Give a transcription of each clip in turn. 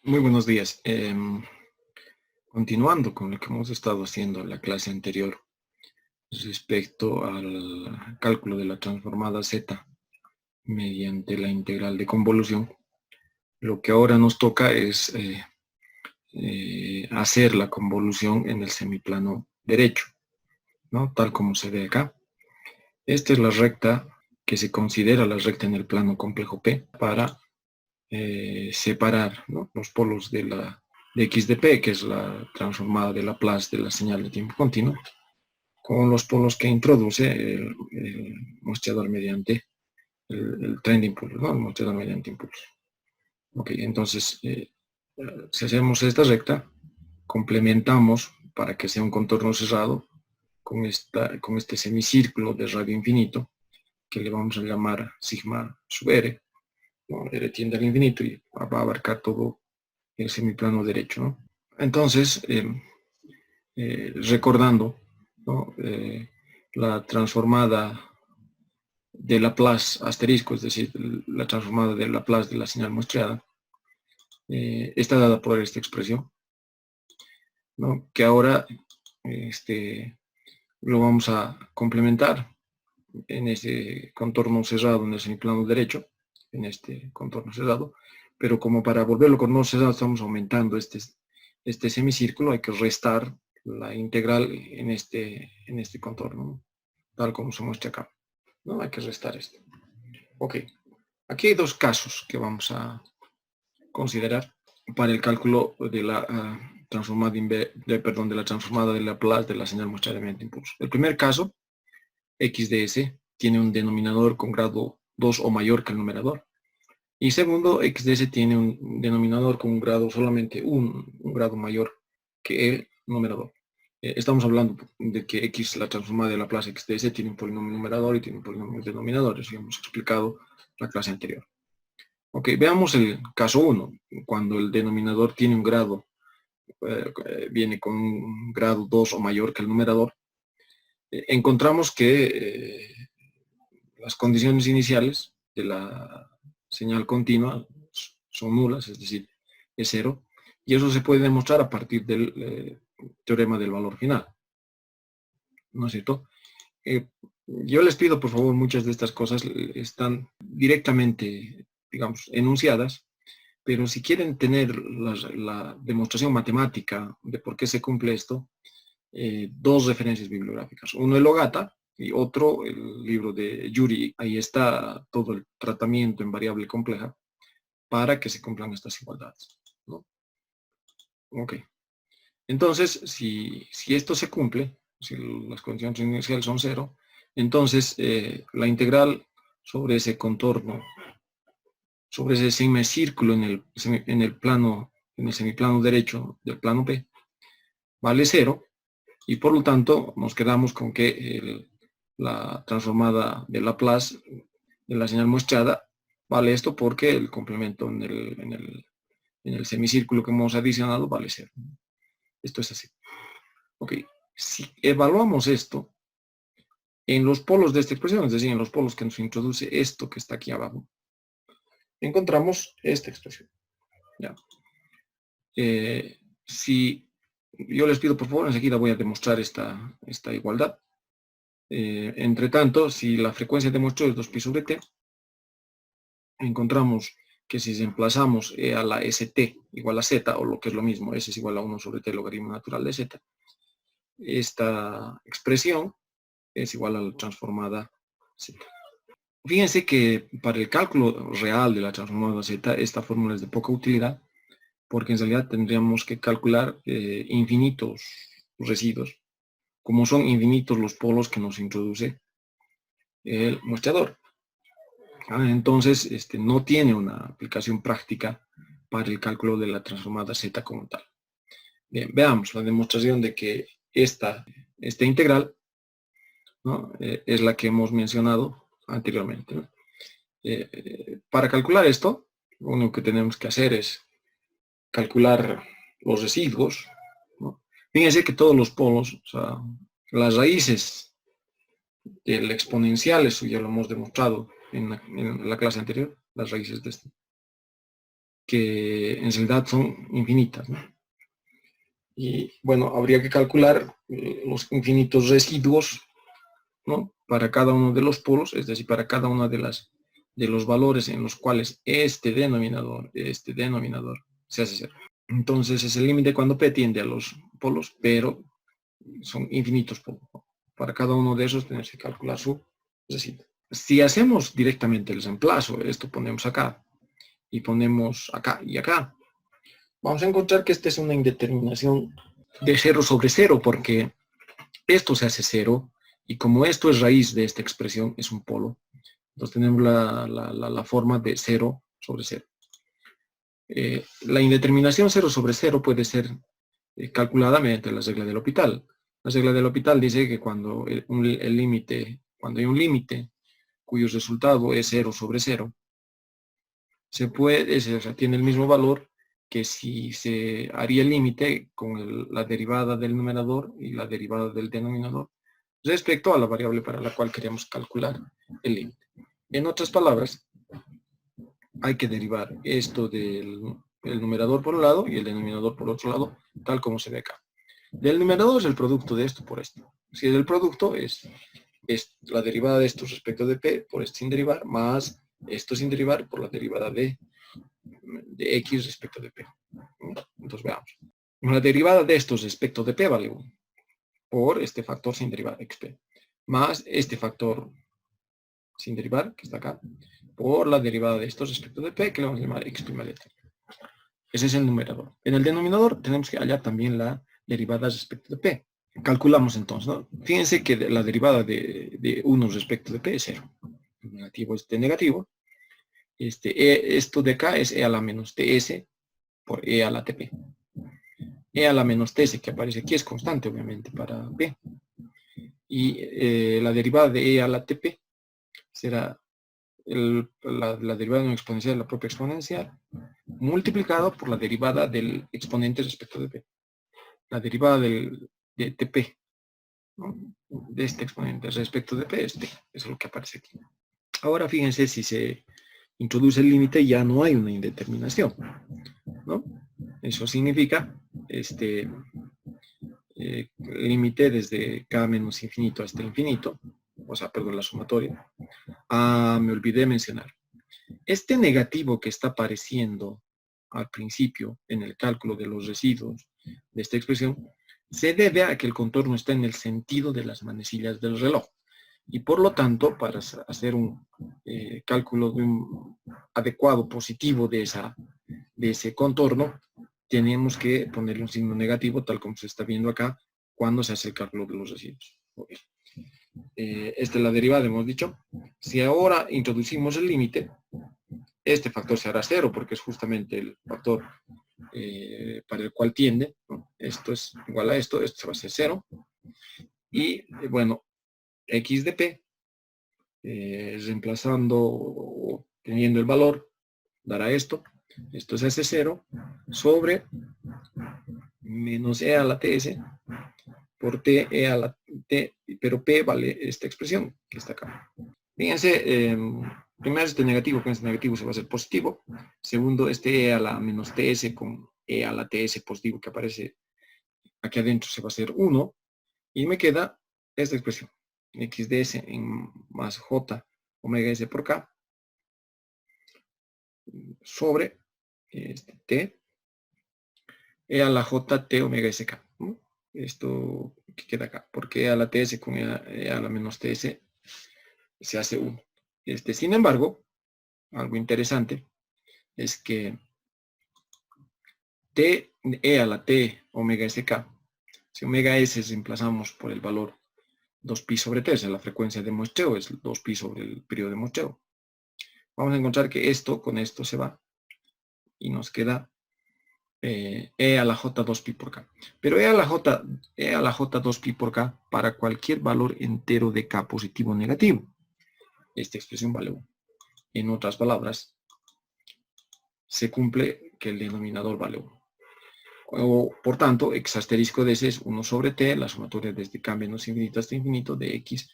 Muy buenos días. Continuando con lo que hemos estado haciendo en la clase anterior respecto al cálculo de la transformada z mediante la integral de convolución, lo que ahora nos toca es hacer la convolución en el semiplano derecho, ¿no? Tal como se ve acá. Esta es la recta que se considera la recta en el plano complejo P para separar, ¿no?, los polos de x de P, que es la transformada de Laplace de la señal de tiempo continuo, con los polos que introduce el mostrador mediante el tren de impulso, ¿no?, el mostrador mediante impulso. Ok, entonces, si hacemos esta recta, complementamos para que sea un contorno cerrado con este semicírculo de radio infinito, que le vamos a llamar sigma sub r, ¿no? R tiende al infinito y va a abarcar todo el semiplano derecho, ¿no? Entonces, recordando, ¿no?, la transformada de Laplace asterisco, es decir, la transformada de Laplace de la señal muestreada, está dada por esta expresión, ¿no?, que ahora lo vamos a complementar en este contorno cerrado en el semiplano derecho, en este contorno cerrado, pero como para volverlo contorno cerrado estamos aumentando este semicírculo, hay que restar la integral en este contorno, ¿no?, tal como se muestra acá, ¿no? Hay que restar esto. Ok, aquí hay dos casos que vamos a considerar para el cálculo de la transformada de la transformada de Laplace de la señal muestreada mediante impulso. El primer caso, x de s tiene un denominador con grado 2 o mayor que el numerador. Y segundo, x de s tiene un denominador con un grado solamente un grado mayor que el numerador. Estamos hablando de que x, la transformada de Laplace x de s, tiene un polinomio numerador y tiene un polinomio denominador. Eso ya hemos explicado en la clase anterior. Ok, veamos el caso 1, cuando el denominador tiene un grado, viene con un grado 2 o mayor que el numerador. Encontramos que las condiciones iniciales de la señal continua son nulas, es decir, es cero, y eso se puede demostrar a partir del teorema del valor final, ¿no es cierto? Yo les pido, por favor, muchas de estas cosas están directamente, digamos, enunciadas, pero si quieren tener la demostración matemática de por qué se cumple esto, dos referencias bibliográficas. Uno, el Ogata, y otro, el libro de Yuri. Ahí está todo el tratamiento en variable compleja para que se cumplan estas igualdades, ¿no? Ok. Entonces, si esto se cumple, si las condiciones iniciales son cero, entonces la integral sobre ese contorno, sobre ese semicírculo en el semiplano derecho del plano P, vale cero, y por lo tanto nos quedamos con que la transformada de Laplace de la señal muestrada vale esto porque el complemento en el semicírculo que hemos adicionado vale cero. Esto es así. Ok, si evaluamos esto en los polos de esta expresión, es decir, en los polos que nos introduce esto que está aquí abajo, encontramos esta expresión. ¿Ya? Si yo les pido, por favor, enseguida voy a demostrar esta igualdad. Entre tanto, si la frecuencia de muestreo es 2pi sobre t, encontramos que si reemplazamos a la st igual a z, o lo que es lo mismo, s es igual a 1 sobre t logaritmo natural de z, esta expresión es igual a la transformada z. Fíjense que para el cálculo real de la transformada z, esta fórmula es de poca utilidad, porque en realidad tendríamos que calcular infinitos residuos, como son infinitos los polos que nos introduce el muestrador. Entonces, no tiene una aplicación práctica para el cálculo de la transformada z como tal. Bien, veamos la demostración de que esta integral, ¿no?, es la que hemos mencionado anteriormente, ¿no? Para calcular esto, lo único que tenemos que hacer es calcular los residuos, ¿no? Fíjense que todos los polos, o sea, las raíces del exponencial, eso ya lo hemos demostrado en la clase anterior, las raíces de este. que en realidad son infinitas, ¿no? Y bueno, habría que calcular los infinitos residuos, ¿no? Para cada uno de los polos, es decir, para cada uno de los valores en los cuales este denominador se hace cero. Entonces es el límite cuando P tiende a los polos, pero son infinitos polos, ¿no? Para cada uno de esos tenemos que calcular su residuo. Si hacemos directamente el reemplazo, esto ponemos acá y ponemos acá y acá, vamos a encontrar que esta es una indeterminación de 0 sobre 0, porque esto se hace 0, y como esto es raíz de esta expresión, es un polo, entonces tenemos la forma de 0 sobre 0. La indeterminación 0 sobre 0 puede ser calculada mediante la regla del L'Hopital. La regla del L'Hopital dice que cuando hay un límite cuyo resultado es 0 sobre 0, tiene el mismo valor que si se haría el límite con la derivada del numerador y la derivada del denominador respecto a la variable para la cual queríamos calcular el límite. En otras palabras, hay que derivar esto del numerador por un lado y el denominador por otro lado, tal como se ve acá. Del numerador es el producto de esto por esto. Si el producto es la derivada de esto respecto de p por esto sin derivar, más esto sin derivar por la derivada de x respecto de p. Entonces veamos. La derivada de estos respecto de p vale 1 por este factor sin derivar, xp, más este factor sin derivar, que está acá, por la derivada de estos respecto de p, que le vamos a llamar x' de t. Ese es el numerador. En el denominador tenemos que hallar también la derivada respecto de p. Calculamos entonces, ¿no? Fíjense que la derivada de 1 respecto de p es 0. El negativo es de negativo. Esto de acá es e a la menos ts por e a la tp. E a la menos ts que aparece aquí es constante, obviamente, para p. Y la derivada de e a la tp será la derivada de una exponencial de la propia exponencial multiplicado por la derivada del exponente respecto de p. La derivada de tp, ¿no? De este exponente respecto de p es t. Eso es lo que aparece aquí. Ahora fíjense, si se introduce el límite ya no hay una indeterminación, ¿no? Eso significa límite desde k menos infinito hasta infinito, o sea, perdón, la sumatoria. Me olvidé mencionar. Este negativo que está apareciendo al principio en el cálculo de los residuos de esta expresión se debe a que el contorno está en el sentido de las manecillas del reloj. Y por lo tanto, para hacer un cálculo de un adecuado positivo de ese contorno, tenemos que ponerle un signo negativo, tal como se está viendo acá, cuando se hace el cálculo de los residuos. Okay. Esta es la derivada, hemos dicho. Si ahora introducimos el límite, este factor se hará 0, porque es justamente el factor para el cual tiende, ¿no? Esto es igual a esto va a ser 0. Y bueno, x de p, reemplazando o teniendo el valor, dará esto. Esto se hace 0 sobre menos e a la ts por t e a la t, pero p vale esta expresión que está acá. Fíjense, primero este negativo con este negativo se va a hacer positivo. Segundo, este e a la menos ts con e a la ts positivo que aparece aquí adentro se va a hacer 1. Y me queda esta expresión, x de s en más j omega s por k sobre t e a la j t omega sk. ¿No? Esto que queda acá, porque e a la ts con e a la menos ts se hace 1. Sin embargo, algo interesante es que t e a la t omega sk, si omega s reemplazamos por el valor 2pi sobre t, la frecuencia de muestreo es 2pi sobre el periodo de muestreo. Vamos a encontrar que esto con esto se va y nos queda e a la j 2pi por k. Pero e a la j 2pi por k para cualquier valor entero de k positivo o negativo. Esta expresión vale 1. En otras palabras, se cumple que el denominador vale 1. O, por tanto, x asterisco de s es 1 sobre t, la sumatoria desde k menos infinito hasta infinito de x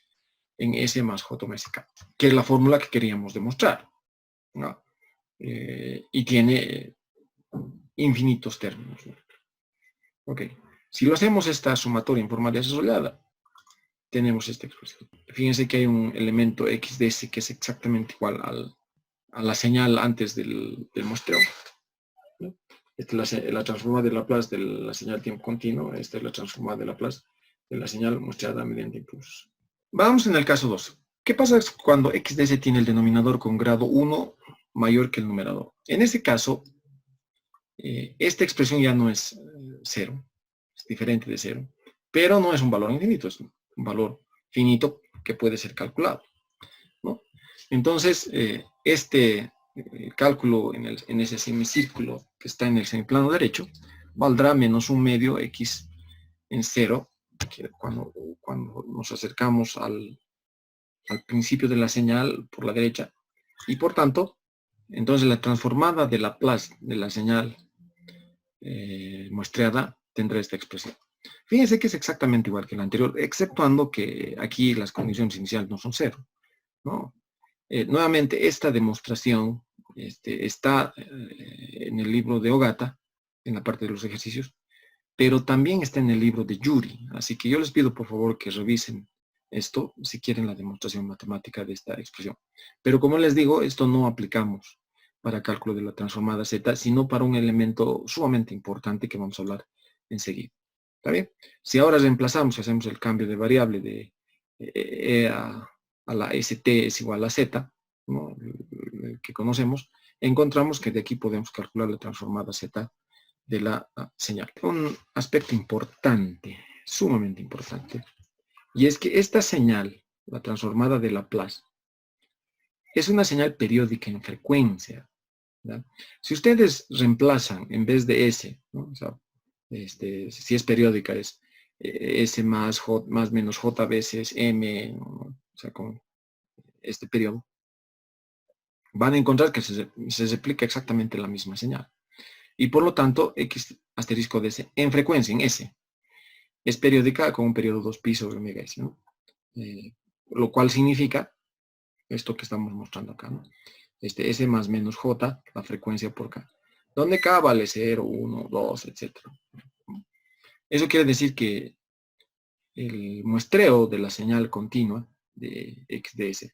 en s más j más k, que es la fórmula que queríamos demostrar, ¿no? Y tiene infinitos términos, ¿no? Ok. Si lo hacemos esta sumatoria en forma de desollada, tenemos esta expresión. Fíjense que hay un elemento xds que es exactamente igual a la señal antes del muestreo, ¿no? Esta es la transformada de Laplace de la señal tiempo continuo. Esta es la transformada de Laplace de la señal muestreada mediante impulsos. Vamos en el caso 2. ¿Qué pasa cuando xds tiene el denominador con grado 1 mayor que el numerador? En ese caso, esta expresión ya no es 0, es diferente de 0, pero no es un valor infinito, es un valor finito que puede ser calculado, ¿no? Entonces, este cálculo en ese semicírculo que está en el semiplano derecho valdrá menos un medio x en 0, que cuando nos acercamos al principio de la señal por la derecha, y por tanto, entonces la transformada de Laplace de la señal muestreada tendrá esta expresión. Fíjense que es exactamente igual que la anterior, exceptuando que aquí las condiciones iniciales no son 0, ¿no? Nuevamente, esta demostración está en el libro de Ogata, en la parte de los ejercicios, pero también está en el libro de Yuri. Así que yo les pido por favor que revisen esto si quieren la demostración matemática de esta expresión. Pero como les digo, esto no aplicamos para cálculo de la transformada z, sino para un elemento sumamente importante que vamos a hablar enseguida. ¿Está bien? Si ahora reemplazamos, hacemos el cambio de variable de e a la st es igual a z, ¿no? El que conocemos, encontramos que de aquí podemos calcular la transformada z de la señal. Un aspecto importante, sumamente importante, y es que esta señal, la transformada de Laplace, es una señal periódica en frecuencia, ¿verdad? Si ustedes reemplazan en vez de S, ¿no? O sea, si es periódica es S más J más menos J veces M, ¿no? O sea, con este periodo, van a encontrar que se replica exactamente la misma señal. Y por lo tanto, X asterisco de S en frecuencia, en S, es periódica con un periodo 2pi sobre omega S, ¿no? Lo cual significa esto que estamos mostrando acá, ¿no? S más menos J, la frecuencia por K, donde K vale 0, 1, 2, etc. Eso quiere decir que el muestreo de la señal continua de XDS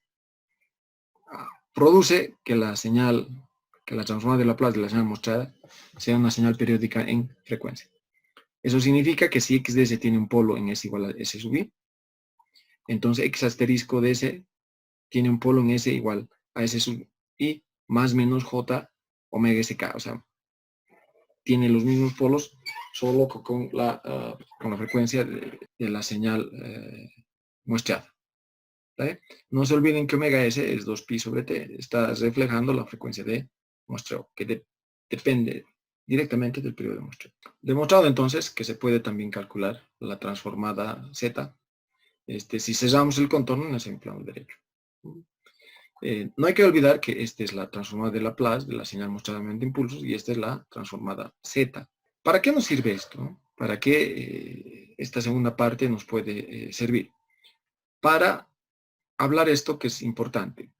produce que la señal, que la transformada de Laplace de la señal mostrada sea una señal periódica en frecuencia. Eso significa que si XDS tiene un polo en S igual a S sub I, entonces X asterisco de S tiene un polo en S igual a S sub I más menos J omega SK. O sea, tiene los mismos polos, solo con la frecuencia de la señal muestreada. ¿Vale? No se olviden que omega S es 2pi sobre T. Está reflejando la frecuencia de muestreo, que depende directamente del periodo de muestreo. Demostrado entonces que se puede también calcular la transformada Z si cerramos el contorno en el semiplano derecho. No hay que olvidar que esta es la transformada de Laplace de la señal mostrada mediante impulsos y esta es la transformada Z. ¿Para qué nos sirve esto? ¿Para qué esta segunda parte nos puede servir? Para hablar esto que es importante.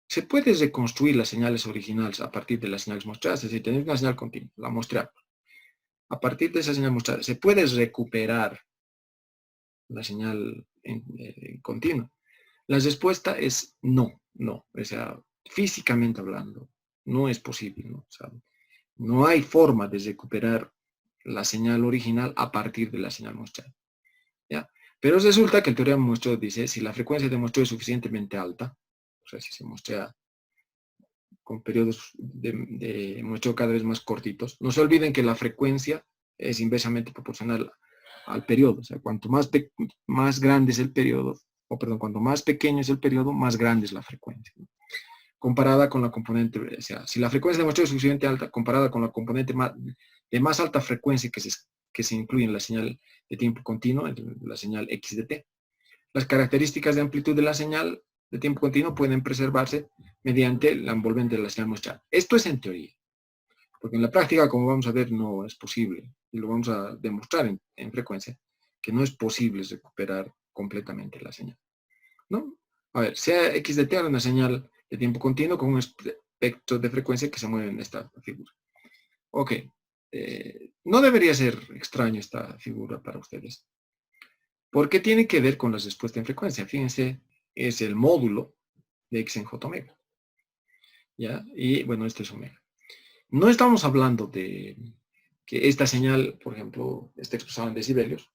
Se puede reconstruir las señales originales a partir de las señales mostradas, es decir, tener una señal continua, la mostramos. A partir de esa señal mostrada, ¿se puede recuperar la señal en continua? La respuesta es no, no. O sea, físicamente hablando, no es posible, ¿no? O sea, no hay forma de recuperar la señal original a partir de la señal mostrada, ¿ya? Pero resulta que el teorema de muestreo dice, si la frecuencia de muestreo es suficientemente alta, o sea, si se muestrea con periodos de muestreo cada vez más cortitos, no se olviden que la frecuencia es inversamente proporcional al periodo. O sea, cuanto más grande es el periodo, cuanto más pequeño es el periodo, más grande es la frecuencia, ¿no? Comparada con la componente, o sea, si la frecuencia de muestreo es suficientemente alta, comparada con la componente de más alta frecuencia que se incluye en la señal de tiempo continuo, en la señal x de t, las características de amplitud de la señal de tiempo continuo pueden preservarse mediante la envolvente de la señal muestral. Esto es en teoría, porque en la práctica, como vamos a ver, no es posible, y lo vamos a demostrar en frecuencia, que no es posible recuperar completamente la señal, ¿no? A ver, sea x de t una señal de tiempo continuo con un espectro de frecuencia que se mueve en esta figura. Ok, no debería ser extraño esta figura para ustedes, porque tiene que ver con la respuesta en frecuencia. Fíjense, es el módulo de x en j omega. ¿Ya? Y bueno, este es omega. No estamos hablando de que esta señal, por ejemplo, esté expresada en decibelios,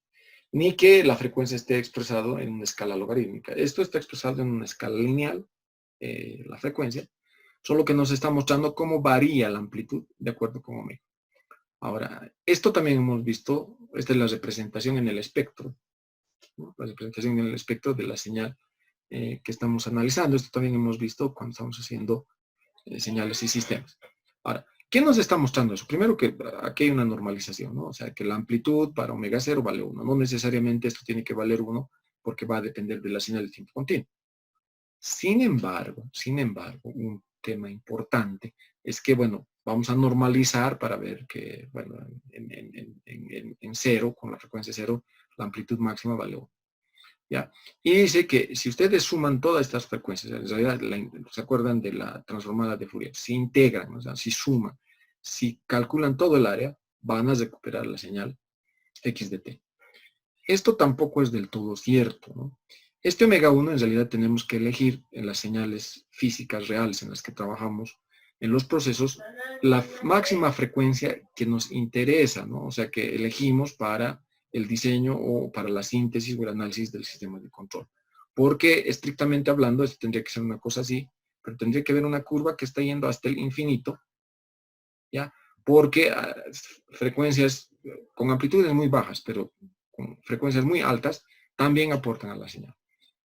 ni que la frecuencia esté expresado en una escala logarítmica. Esto está expresado en una escala lineal, la frecuencia, solo que nos está mostrando cómo varía la amplitud de acuerdo con omega. Ahora, esto también hemos visto, esta es la representación en el espectro, ¿no? La representación en el espectro de la señal que estamos analizando. Esto también hemos visto cuando estamos haciendo señales y sistemas. Ahora, ¿qué nos está mostrando eso? Primero que aquí hay una normalización, ¿no? O sea, que la amplitud para omega 0 vale 1. No necesariamente esto tiene que valer 1 porque va a depender de la señal de tiempo continuo. Sin embargo, un tema importante es que, bueno, vamos a normalizar para ver que, bueno, en 0, con la frecuencia 0, la amplitud máxima vale 1. ¿Ya? Y dice que si ustedes suman todas estas frecuencias, en realidad se acuerdan de la transformada de Fourier, si integran, o sea, si suman, si calculan todo el área, van a recuperar la señal x de t. Esto tampoco es del todo cierto, ¿no? Este omega 1 en realidad tenemos que elegir en las señales físicas reales en las que trabajamos, en los procesos, la máxima frecuencia que nos interesa, ¿no? O sea, que elegimos para el diseño o para la síntesis o el análisis del sistema de control. Porque estrictamente hablando, esto tendría que ser una cosa así, pero tendría que haber una curva que está yendo hasta el infinito, ¿ya? Porque frecuencias con amplitudes muy bajas, pero con frecuencias muy altas, también aportan a la señal,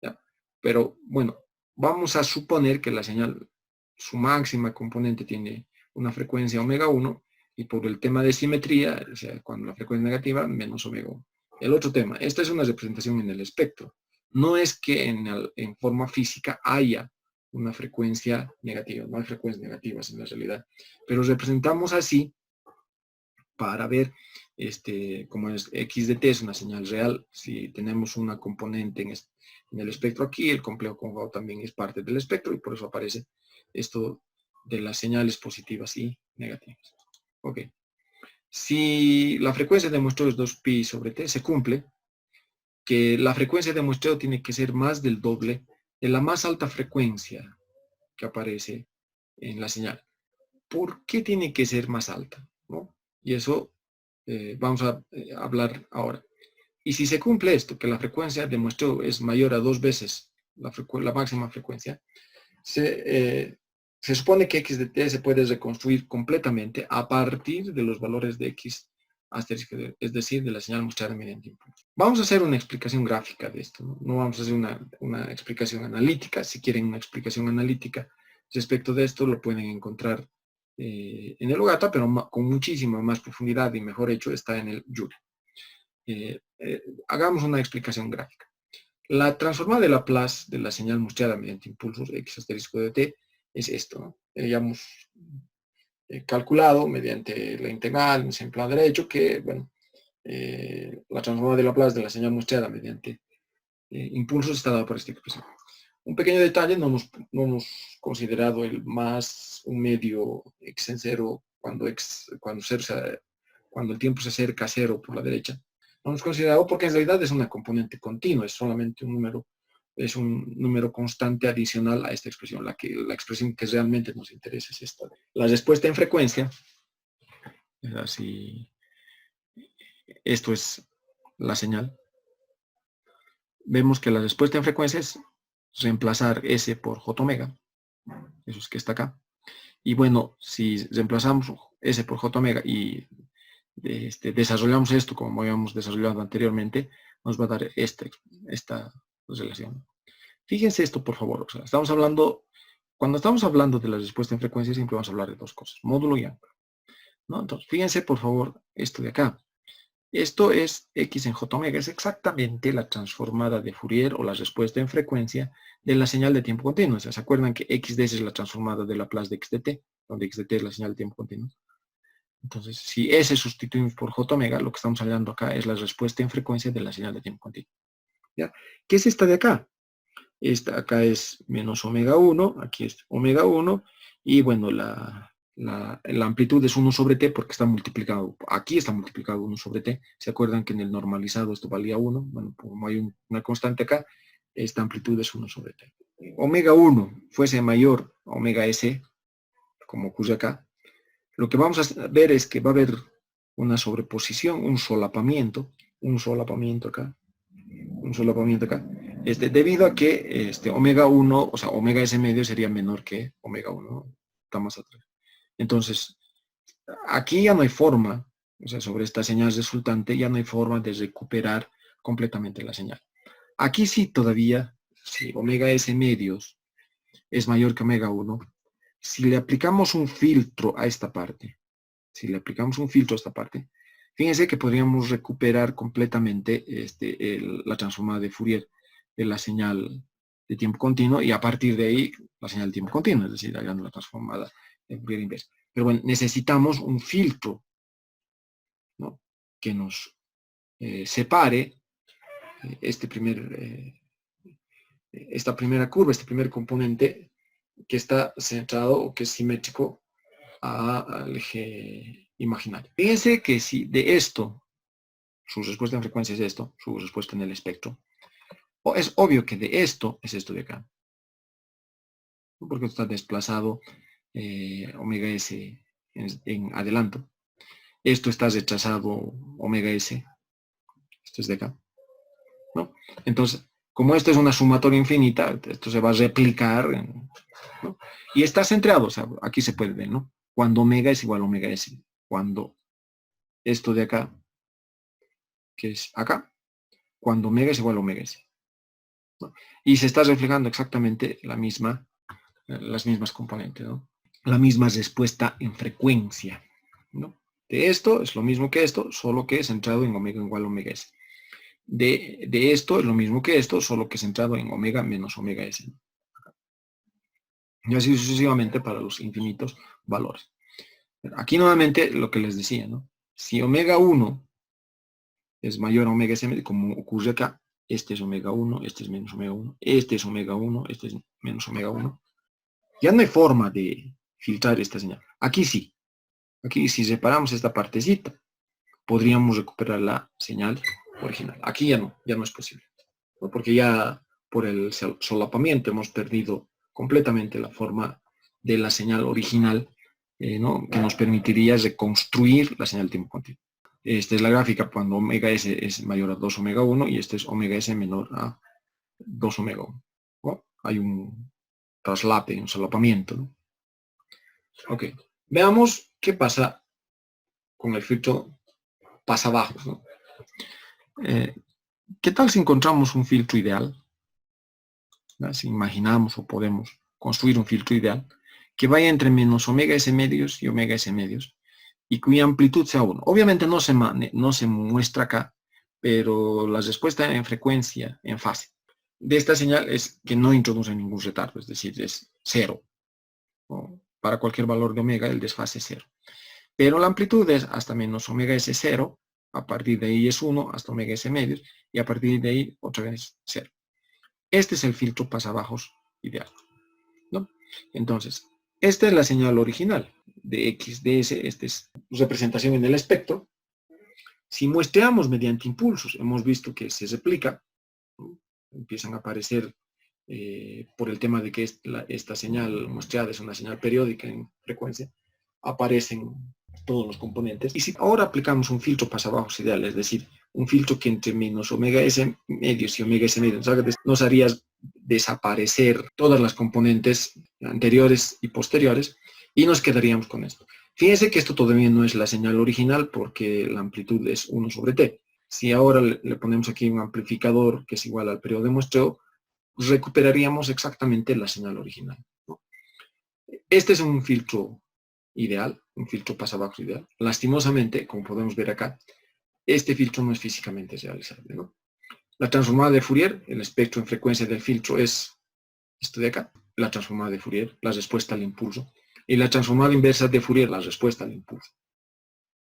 ¿ya? Pero bueno, vamos a suponer que la señal, su máxima componente tiene una frecuencia omega 1, y por el tema de simetría, o sea, cuando la frecuencia es negativa, menos omega 1. El otro tema, esta es una representación en el espectro. No es que en forma física haya una frecuencia negativa, no hay frecuencias negativas en la realidad, pero representamos así para ver, como es x de t es una señal real, si tenemos una componente en el espectro aquí, el complejo conjugado también es parte del espectro y por eso aparece esto de las señales positivas y negativas. Ok. Si la frecuencia de muestreo es 2pi sobre t, se cumple que la frecuencia de muestreo tiene que ser más del doble de la más alta frecuencia que aparece en la señal. ¿Por qué tiene que ser más alta? ¿No? Y eso vamos a hablar ahora. Y si se cumple esto, que la frecuencia de muestreo es mayor a 2 veces la máxima frecuencia, se supone que x de t se puede reconstruir completamente a partir de los valores de x asterisco, es decir, de la señal mostrada mediante impulso. Vamos a hacer una explicación gráfica de esto, no vamos a hacer una explicación analítica. Si quieren una explicación analítica respecto de esto, lo pueden encontrar en el OGATA, pero con muchísima más profundidad y mejor hecho está en el Joule. Hagamos una explicación gráfica. La transformada de Laplace de la señal mostrada mediante impulsos x asterisco de t es esto, ¿no? Hayamos calculado mediante la integral en plano derecho que, bueno, la transformada de Laplace de la señal mostrada mediante impulsos está dada por esta expresión. Un pequeño detalle, no hemos considerado un medio x en cero cuando el tiempo se acerca a cero por la derecha. No hemos considerado porque en realidad es una componente continua, es solamente un número constante adicional a esta expresión. La expresión que realmente nos interesa es esta. La respuesta en frecuencia es así. Esto es la señal. Vemos que la respuesta en frecuencia es reemplazar S por J omega. Eso es que está acá. Y bueno, si reemplazamos S por J omega y desarrollamos esto como habíamos desarrollado anteriormente, nos va a dar esta relación. Fíjense esto, por favor. O sea, cuando estamos hablando de la respuesta en frecuencia, siempre vamos a hablar de dos cosas, módulo y ángulo, ¿no? Entonces, fíjense, por favor, esto de acá. Esto es x en j omega, es exactamente la transformada de Fourier o la respuesta en frecuencia de la señal de tiempo continuo. O sea, ¿se acuerdan que x de s es la transformada de Laplace de x de t? Donde x de t es la señal de tiempo continuo. Entonces, si S sustituimos por J omega, lo que estamos hablando acá es la respuesta en frecuencia de la señal de tiempo continuo. ¿Ya? ¿Qué es esta de acá? Esta acá es menos omega 1, aquí es omega 1, y bueno, la la amplitud es 1 sobre t porque está multiplicado, aquí está multiplicado 1 sobre t. ¿Se acuerdan que en el normalizado esto valía 1? Bueno, como hay una constante acá, esta amplitud es 1 sobre t. Omega 1 fuese mayor a omega s, como ocurre acá, lo que vamos a ver es que va a haber una sobreposición, un solapamiento acá, debido a que omega 1, o sea, omega s medio sería menor que omega 1, ¿no? Está más atrás. Entonces, aquí ya no hay forma, o sea, sobre esta señal resultante, ya no hay forma de recuperar completamente la señal. Aquí sí todavía, si omega s medios es mayor que omega 1, si le aplicamos un filtro a esta parte, fíjense que podríamos recuperar completamente la transformada de Fourier de la señal de tiempo continuo y a partir de ahí la señal de tiempo continuo, es decir, hallando la transformada de Fourier inversa. Pero bueno, necesitamos un filtro, ¿no?, que nos separe esta primera curva, este primer componente que está centrado o que es simétrico al eje imaginario. Fíjense que si de esto, su respuesta en frecuencia es esto, su respuesta en el espectro, es obvio que de esto es esto de acá, porque está desplazado omega s en adelanto. Esto está rechazado omega s, esto es de acá, ¿no? Entonces, como esto es una sumatoria infinita, esto se va a replicar, ¿no? Y está centrado, o sea, aquí se puede ver, ¿no? Cuando omega es igual a omega s, cuando esto de acá, que es acá, cuando omega es igual a omega s, ¿no? Y se está reflejando exactamente las mismas componentes, ¿no? La misma respuesta en frecuencia, ¿no? De esto es lo mismo que esto, solo que centrado en omega igual a omega s. De esto es lo mismo que esto, solo que centrado en omega menos omega s. Y así sucesivamente para los infinitos valores. Aquí nuevamente lo que les decía, ¿no? Si omega 1 es mayor a omega s, como ocurre acá, este es omega 1, este es menos omega 1, este es omega 1, este es menos omega 1. Ya no hay forma de filtrar esta señal. Aquí sí. Aquí si separamos esta partecita, podríamos recuperar la señal original. Aquí ya no es posible, ¿no? Porque ya por el solapamiento hemos perdido completamente la forma de la señal original, ¿no?, que nos permitiría reconstruir la señal de tiempo continuo. Esta es la gráfica cuando omega s es mayor a 2 omega 1 y este es omega s menor a 2 omega 1. ¿No? Hay un traslape, un solapamiento, ¿no? Ok, veamos qué pasa con el filtro pasabajos, ¿no? ¿Qué tal si encontramos un filtro ideal? ¿No? Si imaginamos o podemos construir un filtro ideal que vaya entre menos omega s medios y omega s medios y cuya amplitud sea 1. Obviamente no se muestra acá, pero la respuesta en frecuencia, en fase, de esta señal es que no introduce ningún retardo, es decir, es 0. ¿No? Para cualquier valor de omega el desfase es 0. Pero la amplitud es hasta menos omega s 0, a partir de ahí es 1 hasta omega s medios, y a partir de ahí otra vez 0. Este es el filtro pasabajos ideal, ¿no? Entonces, esta es la señal original de X, de S, esta es representación en el espectro. Si muestreamos mediante impulsos, hemos visto que se replica, ¿no? Empiezan a aparecer, por el tema de que esta señal muestreada es una señal periódica en frecuencia, aparecen todos los componentes. Y si ahora aplicamos un filtro pasabajos ideal, es decir, un filtro que entre menos omega s medios y omega s medios nos haría desaparecer todas las componentes anteriores y posteriores y nos quedaríamos con esto. Fíjense que esto todavía no es la señal original porque la amplitud es 1 sobre t. Si ahora le ponemos aquí un amplificador que es igual al periodo de muestreo, recuperaríamos exactamente la señal original, ¿no? Este es un filtro ideal, un filtro pasabajos ideal. Lastimosamente, como podemos ver acá, este filtro no es físicamente realizable, ¿no? La transformada de Fourier, el espectro en frecuencia del filtro es esto de acá, la transformada de Fourier, la respuesta al impulso, y la transformada inversa de Fourier, la respuesta al impulso,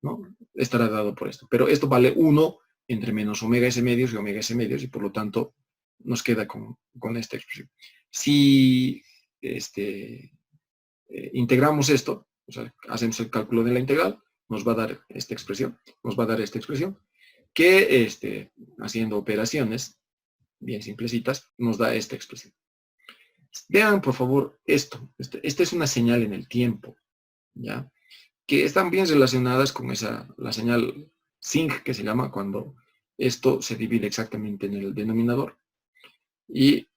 ¿no? Estará dado por esto. Pero esto vale 1 entre menos omega s medios y omega s medios, y por lo tanto nos queda con esta expresión. Si integramos esto, o sea, hacemos el cálculo de la integral, nos va a dar esta expresión, que haciendo operaciones bien simplecitas, nos da esta expresión. Vean, por favor, esto. Esta es una señal en el tiempo, ¿ya? Que están bien relacionadas con la señal sinc, que se llama cuando esto se divide exactamente en el denominador. Y,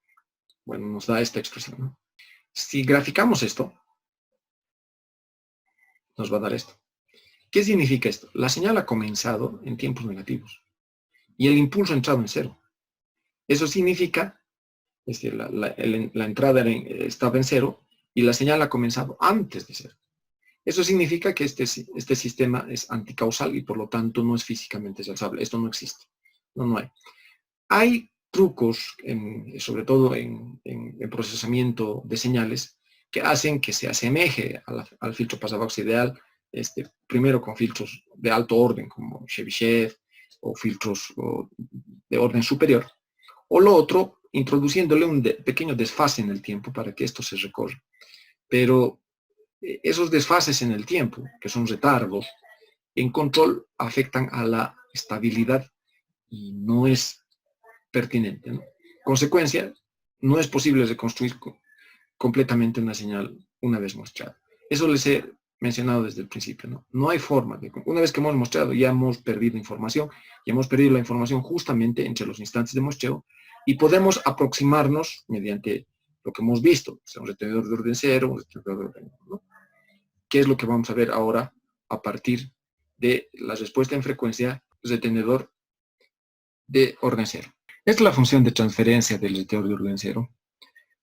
bueno, nos da esta expresión, ¿no? Si graficamos esto, nos va a dar esto. ¿Qué significa esto? La señal ha comenzado en tiempos negativos y el impulso ha entrado en cero. Eso significa la entrada estaba en cero y la señal ha comenzado antes de cero. Eso significa que este sistema es anticausal y por lo tanto no es físicamente realizable. Esto no existe. No hay. Hay trucos, sobre todo en procesamiento de señales, que hacen que se asemeje al filtro pasavax ideal, primero con filtros de alto orden como Chebyshev o filtros de orden superior, o lo otro, introduciéndole un pequeño desfase en el tiempo para que esto se recorra. Pero esos desfases en el tiempo, que son retardos, en control afectan a la estabilidad y no es pertinente, ¿no? Consecuencia, no es posible reconstruir completamente una señal una vez mostrada. Eso les he mencionado desde el principio, ¿no? No hay forma una vez que hemos mostrado, ya hemos perdido información, y hemos perdido la información justamente entre los instantes de muestreo, y podemos aproximarnos mediante lo que hemos visto, o sea, un retenedor de orden 0, un retenedor de orden 1, ¿no? ¿Qué es lo que vamos a ver ahora a partir de la respuesta en frecuencia retenedor de orden 0? Esta es la función de transferencia del retenedor de orden 0.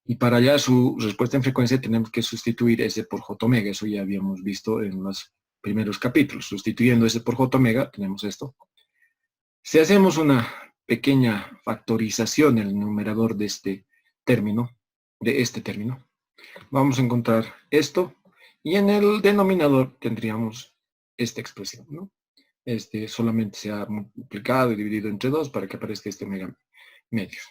Y para allá su respuesta en frecuencia tenemos que sustituir S por J omega. Eso ya habíamos visto en los primeros capítulos. Sustituyendo S por J omega, tenemos esto. Si hacemos una pequeña factorización en el numerador de este término, vamos a encontrar esto. Y en el denominador tendríamos esta expresión, ¿no? Solamente se ha multiplicado y dividido entre 2 para que aparezca este omega medios.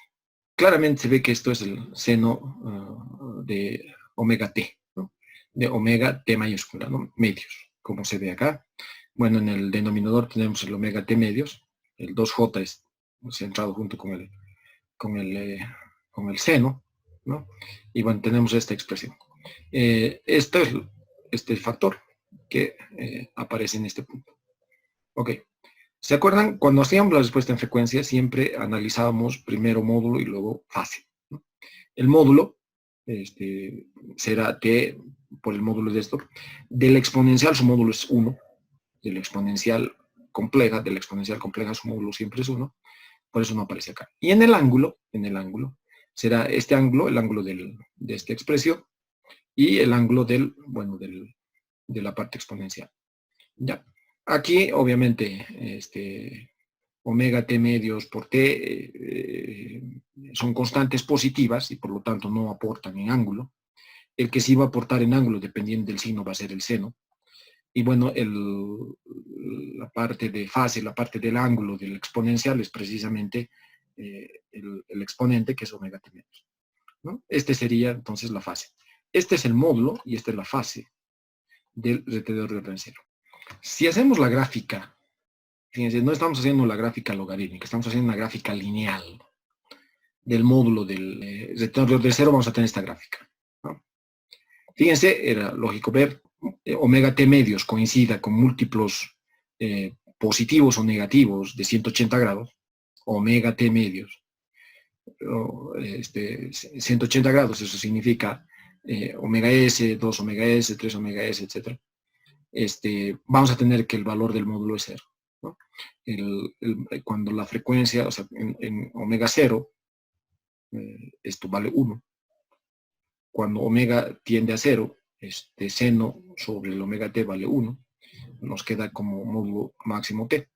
Claramente se ve que esto es el seno de omega t, ¿no? De omega t mayúscula, ¿no? Medios, como se ve acá. Bueno, en el denominador tenemos el omega t medios, el 2j es centrado junto con el seno, ¿no? Y bueno, tenemos esta expresión. Esto es este factor que aparece en este punto. Ok. ¿Se acuerdan? Cuando hacíamos la respuesta en frecuencia, siempre analizábamos primero módulo y luego fase, ¿no? El módulo será t por el módulo de esto. Del exponencial su módulo es 1. De la exponencial compleja su módulo siempre es 1. Por eso no aparece acá. Y en el ángulo será este ángulo, el ángulo de esta expresión, y el ángulo de la parte exponencial. Ya. Aquí, obviamente, omega t medios por t son constantes positivas y por lo tanto no aportan en ángulo. El que sí va a aportar en ángulo, dependiendo del signo, va a ser el seno. Y bueno, la parte de fase, la parte del ángulo del exponencial es precisamente el exponente, que es omega t medios, ¿no? Este sería entonces la fase. Este es el módulo y esta es la fase del retenedor de orden 0. Si hacemos la gráfica, fíjense, no estamos haciendo la gráfica logarítmica, estamos haciendo una gráfica lineal del módulo del retenedor de orden 0, vamos a tener esta gráfica, ¿no? Fíjense, era lógico ver omega t medios coincida con múltiplos positivos o negativos de 180 grados, omega t medios, 180 grados, eso significa omega s, 2 omega s, 3 omega s, etc. Vamos a tener que el valor del módulo es 0, ¿no? Cuando la frecuencia, o sea, en omega 0, esto vale 1. Cuando omega tiende a 0, seno sobre el omega t vale 1. Nos queda como módulo máximo t.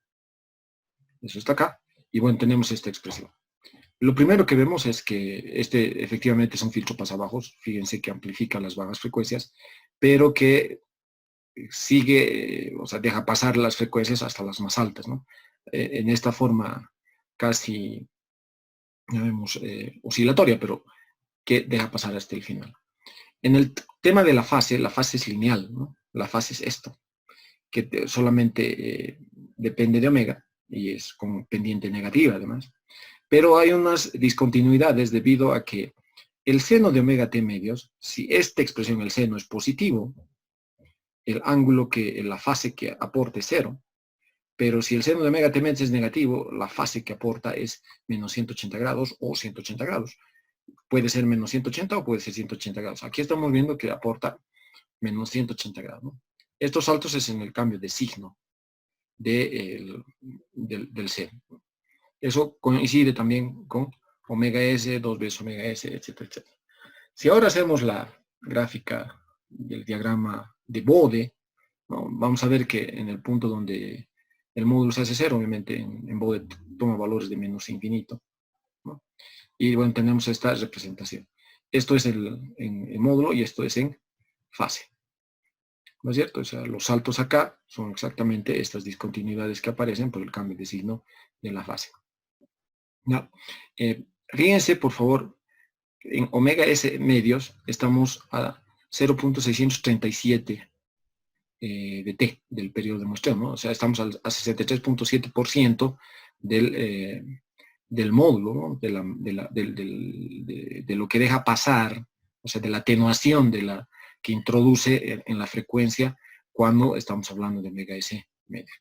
Eso está acá. Y bueno, tenemos esta expresión. Lo primero que vemos es que efectivamente es un filtro pasabajos. Fíjense que amplifica las bajas frecuencias, pero que sigue, o sea, deja pasar las frecuencias hasta las más altas, ¿no? En esta forma casi, ya vemos, oscilatoria, pero que deja pasar hasta el final. En el tema de la fase es lineal, ¿no? la fase es esto, que solamente depende de omega y es con pendiente negativa además. Pero hay unas discontinuidades debido a que el seno de omega t medios, si esta expresión, el seno, es positivo, el ángulo la fase que aporta es 0, pero si el seno de omega t medios es negativo, la fase que aporta es menos 180 grados o 180 grados. Puede ser menos 180 o puede ser 180 grados. Aquí estamos viendo que aporta menos 180 grados, ¿no? Estos saltos es en el cambio de signo del seno. Eso coincide también con omega S, 2 veces omega S, etcétera, etcétera. Si ahora hacemos la gráfica del diagrama de Bode, ¿no? Vamos a ver que en el punto donde el módulo se hace 0, obviamente en Bode toma valores de menos infinito, ¿no? Y bueno, tenemos esta representación. Esto es en el módulo y esto es en fase. ¿No es cierto? O sea, los saltos acá son exactamente estas discontinuidades que aparecen por el cambio de signo de la fase. ¿No? Fíjense, por favor, en omega S medios estamos a 0.637 de T del periodo de muestreo, ¿no? O sea, estamos a 63.7% del módulo, ¿no? De lo que deja pasar, o sea, de la atenuación que introduce en la frecuencia cuando estamos hablando de omega S medio.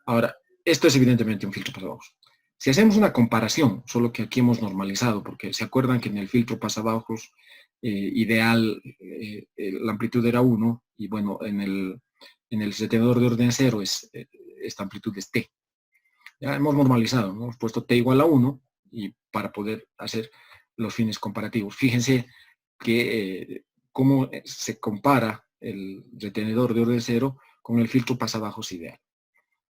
Ahora, esto es evidentemente un filtro pasabajos. Si hacemos una comparación, solo que aquí hemos normalizado, porque se acuerdan que en el filtro pasabajos ideal la amplitud era 1, y bueno, en el retenedor de orden 0 esta amplitud es T. Ya hemos normalizado, ¿no? Hemos puesto T igual a 1 y para poder hacer los fines comparativos. Fíjense que cómo se compara el retenedor de orden 0 con el filtro pasabajos ideal.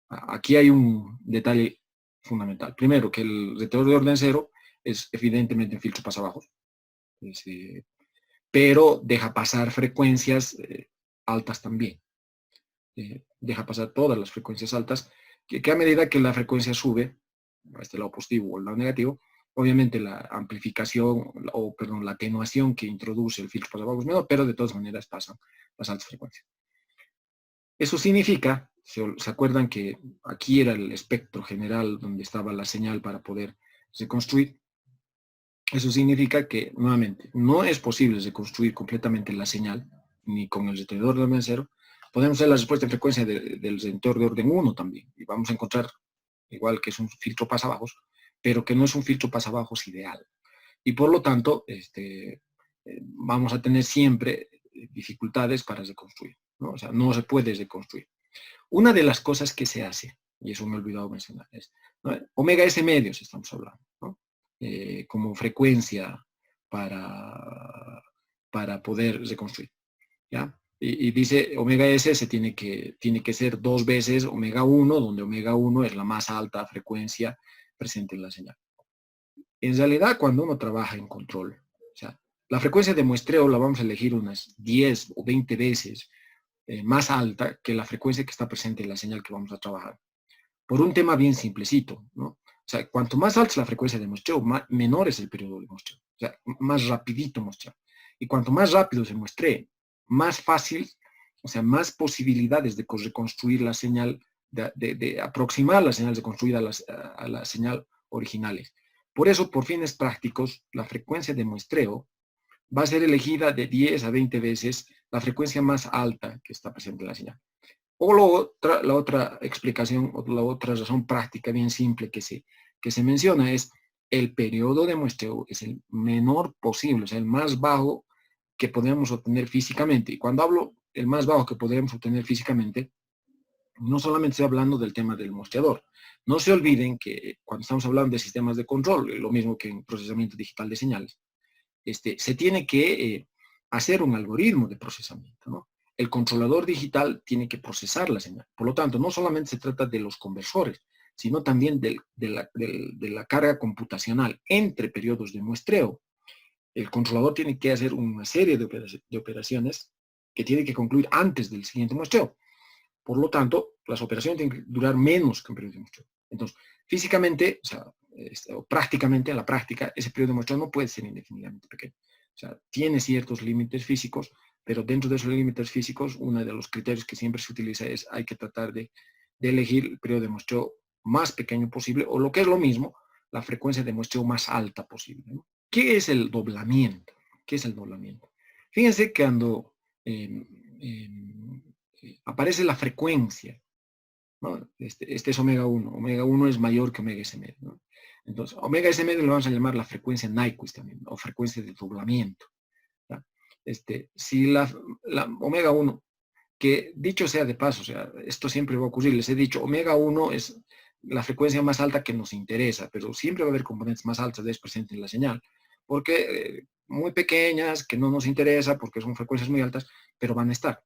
Aquí hay un detalle fundamental. Primero, que el retenedor de orden 0 es evidentemente un filtro pasabajos, pero deja pasar frecuencias altas también. Deja pasar todas las frecuencias altas, que a medida que la frecuencia sube, a este lado positivo o el lado negativo, obviamente la amplificación, la atenuación que introduce el filtro pasabajos es menor, pero de todas maneras pasan las altas frecuencias. Eso significa, ¿se acuerdan que aquí era el espectro general donde estaba la señal para poder reconstruir? Eso significa que, nuevamente, no es posible reconstruir completamente la señal, ni con el retenedor de orden 0. Podemos hacer la respuesta en frecuencia del retenedor de orden 1 también, y vamos a encontrar, igual que es un filtro pasabajos, pero que no es un filtro pasabajos ideal. Y por lo tanto, vamos a tener siempre dificultades para reconstruir, ¿no? O sea, no se puede reconstruir. Una de las cosas que se hace, y eso me he olvidado mencionar, es, ¿no? Omega S medios estamos hablando, ¿no? Como frecuencia para poder reconstruir, ¿ya? Y dice omega S tiene que ser 2 veces omega 1, donde omega 1 es la más alta frecuencia presente en la señal. En realidad, cuando uno trabaja en control, o sea, la frecuencia de muestreo la vamos a elegir unas 10 o 20 veces más alta que la frecuencia que está presente en la señal que vamos a trabajar. Por un tema bien simplecito, ¿no? O sea, cuanto más alta es la frecuencia de muestreo, menor es el periodo de muestreo. O sea, más rapidito muestra. Y cuanto más rápido se muestre, más fácil, o sea, más posibilidades de reconstruir la señal, de aproximar la señal reconstruida a la señal originales. Por eso, por fines prácticos, la frecuencia de muestreo va a ser elegida de 10 a 20 veces la frecuencia más alta que está presente en la señal. O la otra explicación, o la otra razón práctica bien simple que se menciona es el periodo de muestreo es el menor posible, o sea, el más bajo que podemos obtener físicamente. Y cuando hablo el más bajo que podemos obtener físicamente, no solamente estoy hablando del tema del muestreador. No se olviden que cuando estamos hablando de sistemas de control, lo mismo que en procesamiento digital de señales, se tiene que hacer un algoritmo de procesamiento, ¿no? El controlador digital tiene que procesar la señal. Por lo tanto, no solamente se trata de los conversores, sino también de la carga computacional entre periodos de muestreo. El controlador tiene que hacer una serie de operaciones que tiene que concluir antes del siguiente muestreo. Por lo tanto, las operaciones tienen que durar menos que un periodo de muestreo. Entonces, físicamente, o prácticamente, en la práctica, ese periodo de muestreo no puede ser indefinidamente pequeño. O sea, tiene ciertos límites físicos pero dentro de esos límites físicos, uno de los criterios que siempre se utiliza es hay que tratar de elegir el periodo de muestreo más pequeño posible, o lo que es lo mismo, la frecuencia de muestreo más alta posible, ¿no? ¿Qué es el doblamiento? ¿Qué es el doblamiento? Fíjense que cuando aparece la frecuencia, ¿no? Este es omega 1. Omega 1 es mayor que omega S medio, ¿no? Entonces, omega S medio le vamos a llamar la frecuencia Nyquist también, o frecuencia de doblamiento. ¿Ya? Si la omega 1, que dicho sea de paso, o sea, esto siempre va a ocurrir, les he dicho, omega 1 es la frecuencia más alta que nos interesa, pero siempre va a haber componentes más altas de eso presentes en la señal, porque muy pequeñas, que no nos interesa, porque son frecuencias muy altas, pero van a estar.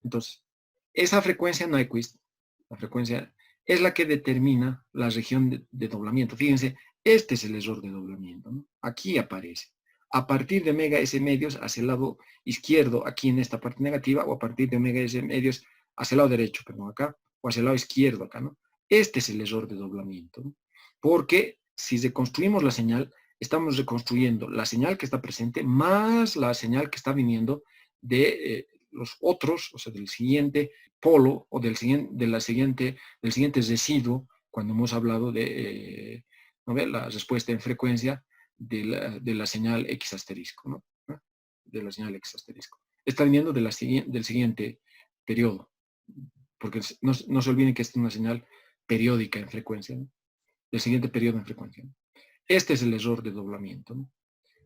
Entonces, esa frecuencia Nyquist, la frecuencia, es la que determina la región de doblamiento. Fíjense, este es el error de doblamiento, ¿no? Aquí aparece. A partir de omega S medios hacia el lado izquierdo, aquí en esta parte negativa, o a partir de omega S medios hacia el lado derecho, perdón, acá, o hacia el lado izquierdo acá, ¿no? Este es el error de doblamiento, ¿no? Porque si reconstruimos la señal, estamos reconstruyendo la señal que está presente más la señal que está viniendo de los otros, o sea, del siguiente polo o del siguiente residuo, cuando hemos hablado de ¿no ve? La respuesta en frecuencia de la señal X asterisco, ¿no? De la señal X asterisco. Está viniendo del siguiente periodo, porque no se olviden que esta es una señal periódica en frecuencia, ¿no? Del siguiente periodo en frecuencia, ¿no? Este es el error de doblamiento, ¿no?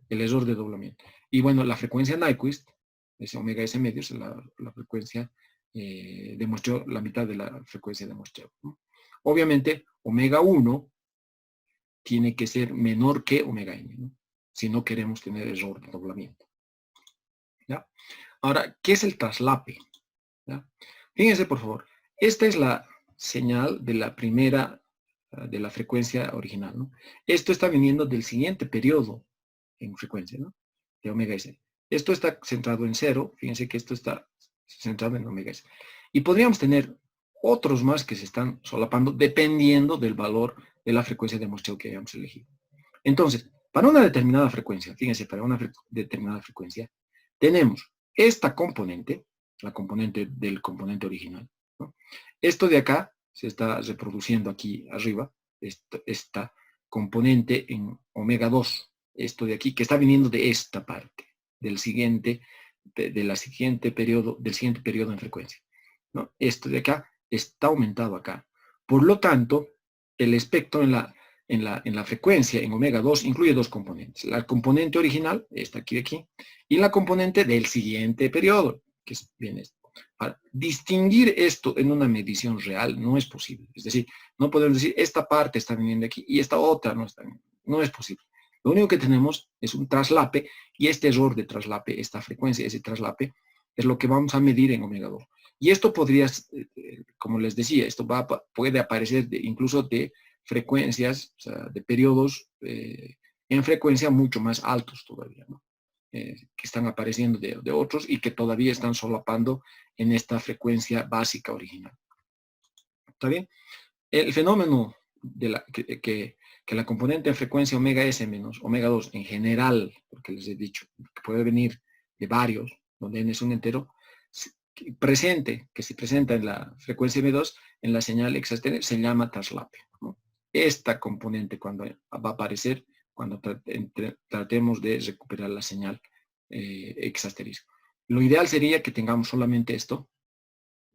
El error de doblamiento. Y bueno, la frecuencia Nyquist, ese omega S medio, es la frecuencia de muestreo, la mitad de la frecuencia de muestreo, ¿no? Obviamente, omega 1 tiene que ser menor que omega n, ¿no? Si no queremos tener error de doblamiento. ¿Ya? Ahora, ¿qué es el traslape? ¿Ya? Fíjense, por favor, esta es la señal de la primera, de la frecuencia original, ¿no? Esto está viniendo del siguiente periodo en frecuencia, ¿no? De omega S. Esto está centrado en 0, fíjense que esto está centrado en omega S. Y podríamos tener otros más que se están solapando dependiendo del valor de la frecuencia de muestreo que hayamos elegido. Entonces, para una determinada frecuencia, fíjense, para una determinada frecuencia, tenemos esta componente, la componente del componente original, ¿no? Esto de acá se está reproduciendo aquí arriba, esta componente en omega 2, esto de aquí, que está viniendo de esta parte, del siguiente periodo en frecuencia, ¿no? Esto de acá está aumentado acá. Por lo tanto, el espectro en la frecuencia en omega 2 incluye dos componentes. La componente original, esta aquí de aquí, y la componente del siguiente periodo, que es bien esto. Para distinguir esto en una medición real no es posible. Es decir, no podemos decir esta parte está viniendo aquí y esta otra no está viniendo. No es posible. Lo único que tenemos es un traslape, y este error de traslape, esta frecuencia, ese traslape, es lo que vamos a medir en omega 2. Y esto podría, como les decía, esto puede aparecer incluso de frecuencias, o sea, de periodos en frecuencia mucho más altos todavía, ¿no? Que están apareciendo de otros y que todavía están solapando en esta frecuencia básica original. ¿Está bien? El fenómeno de que la componente de frecuencia omega S menos omega 2 en general, porque les he dicho que puede venir de varios, donde n es un entero, que se presenta en la frecuencia M2, en la señal X asterisco, se llama traslape, ¿no? Esta componente cuando va a aparecer, cuando tratemos de recuperar la señal X asterisco. Lo ideal sería que tengamos solamente esto,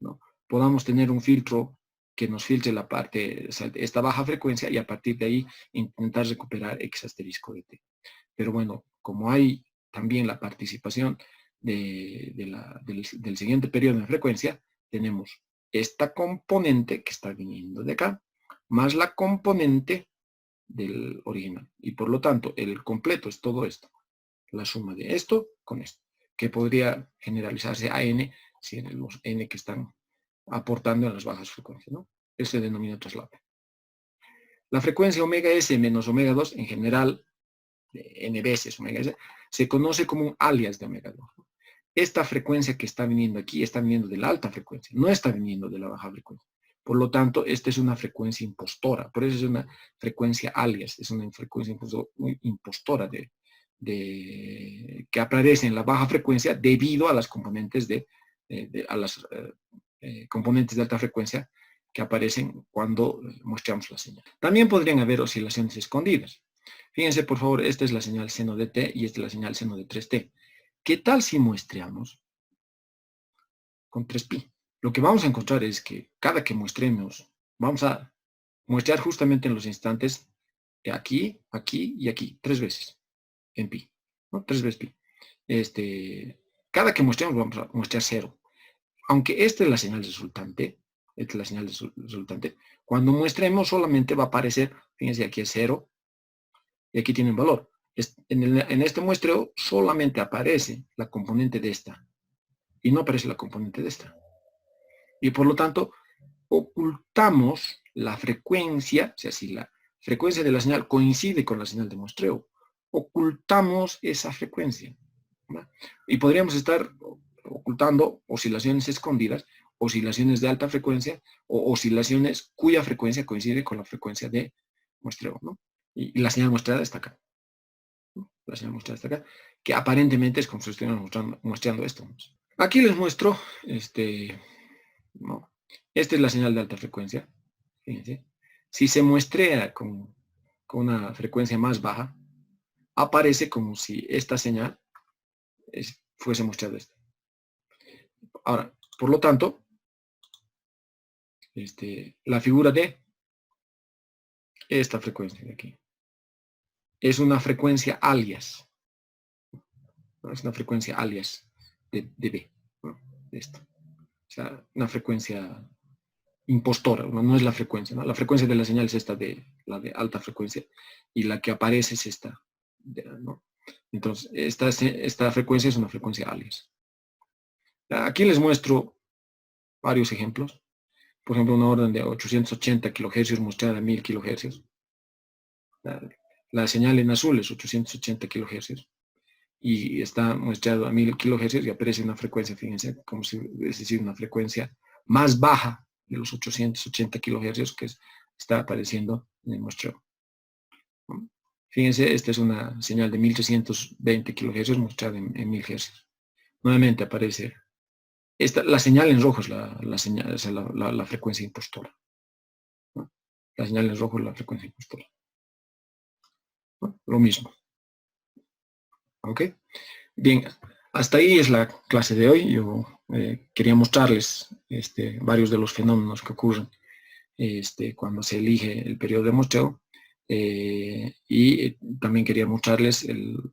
¿no? Podamos tener un filtro que nos filtre la parte, o sea, esta baja frecuencia, y a partir de ahí intentar recuperar X asterisco de t. Pero bueno, como hay también la participación del siguiente periodo en frecuencia, tenemos esta componente que está viniendo de acá, más la componente del original. Y por lo tanto, el completo es todo esto, la suma de esto con esto, que podría generalizarse a n, si los n que están aportando en las bajas frecuencias, ¿no? Eso se denomina traslape. La frecuencia omega S menos omega 2, en general, n veces omega S, se conoce como un alias de omega 2. Esta frecuencia que está viniendo aquí está viniendo de la alta frecuencia, no está viniendo de la baja frecuencia. Por lo tanto, esta es una frecuencia impostora, por eso es una frecuencia alias, es una frecuencia impostora que aparece en la baja frecuencia debido a las componentes componentes de alta frecuencia que aparecen cuando mostramos la señal. También podrían haber oscilaciones escondidas. Fíjense, por favor, esta es la señal seno de t y esta es la señal seno de 3t. ¿Qué tal si muestreamos con 3pi? Lo que vamos a encontrar es que cada que muestremos, vamos a muestrear justamente en los instantes de aquí, aquí y aquí, 3 veces en pi, ¿no? 3 veces pi. Cada que muestremos vamos a mostrar 0. Aunque esta es la señal resultante, cuando muestremos solamente va a aparecer, fíjense, aquí es 0 y aquí tiene un valor. En este muestreo solamente aparece la componente de esta y no aparece la componente de esta. Y por lo tanto, ocultamos la frecuencia, o sea, si la frecuencia de la señal coincide con la señal de muestreo, ocultamos esa frecuencia, ¿verdad? Y podríamos estar ocultando oscilaciones escondidas, oscilaciones de alta frecuencia o oscilaciones cuya frecuencia coincide con la frecuencia de muestreo, ¿no? Y la señal muestreada está acá, ¿no? La señal muestreada está acá, que aparentemente es como si estuviéramos muestreando esto, ¿no? Aquí les muestro, ¿no? Esta es la señal de alta frecuencia. Fíjense. Si se muestrea con una frecuencia más baja, aparece como si esta señal fuese mostrada esta. Ahora, por lo tanto, la figura de esta frecuencia de aquí es una frecuencia alias. ¿No? Es una frecuencia alias de B, ¿no? De esto. O sea, una frecuencia impostora, no es la frecuencia, ¿no? La frecuencia de la señal es esta la de alta frecuencia y la que aparece es esta, ¿no? Entonces, esta frecuencia es una frecuencia alias. Aquí les muestro varios ejemplos. Por ejemplo, una orden de 880 kHz mostrada a 1000 kHz. La señal en azul es 880 kHz y está muestrado a 1000 kHz y aparece una frecuencia, fíjense, como si, es decir, una frecuencia más baja de los 880 kHz que está apareciendo en el muestreo. Fíjense, esta es una señal de 1320 kHz mostrada en 1000 Hz. Nuevamente aparece, la señal en rojo es la frecuencia impostora, ¿no? La señal en rojo es la frecuencia impostora, ¿no? Lo mismo. ¿Ok? Bien, hasta ahí es la clase de hoy. Yo quería mostrarles varios de los fenómenos que ocurren cuando se elige el periodo de muestreo y también quería mostrarles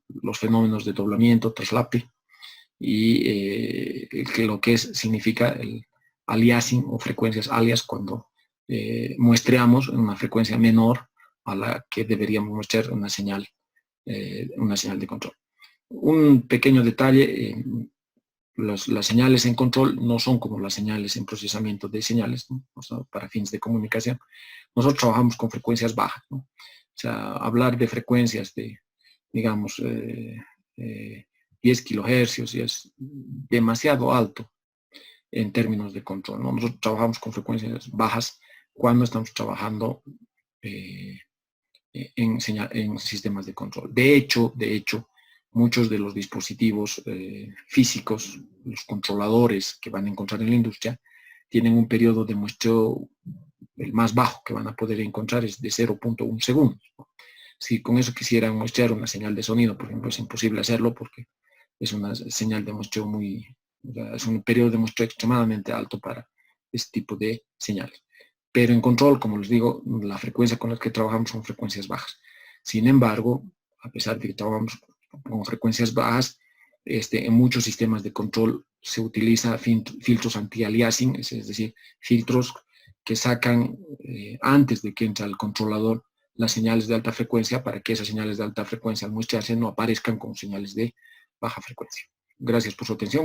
los fenómenos de doblamiento, traslape y lo que significa el aliasing o frecuencias alias cuando muestreamos en una frecuencia menor a la que deberíamos mostrar una señal de control. Un pequeño detalle, las señales en control no son como las señales en procesamiento de señales, ¿no? O sea, para fines de comunicación. Nosotros trabajamos con frecuencias bajas, ¿no? O sea, hablar de frecuencias de, digamos, 10 kHz es demasiado alto en términos de control, ¿no? Nosotros trabajamos con frecuencias bajas cuando estamos trabajando en sistemas de control. De hecho, muchos de los dispositivos físicos, los controladores que van a encontrar en la industria, tienen un periodo de muestreo, el más bajo que van a poder encontrar es de 0.1 segundos. Si con eso quisieran muestrear una señal de sonido, por ejemplo, es imposible hacerlo porque es una señal de muestreo es un periodo de muestreo extremadamente alto para este tipo de señales. Pero en control, como les digo, la frecuencia con la que trabajamos son frecuencias bajas. Sin embargo, a pesar de que trabajamos con frecuencias bajas, en muchos sistemas de control se utiliza filtros anti-aliasing, es decir, filtros que sacan antes de que entre al controlador las señales de alta frecuencia para que esas señales de alta frecuencia al muestrearse no aparezcan como señales de baja frecuencia. Gracias por su atención.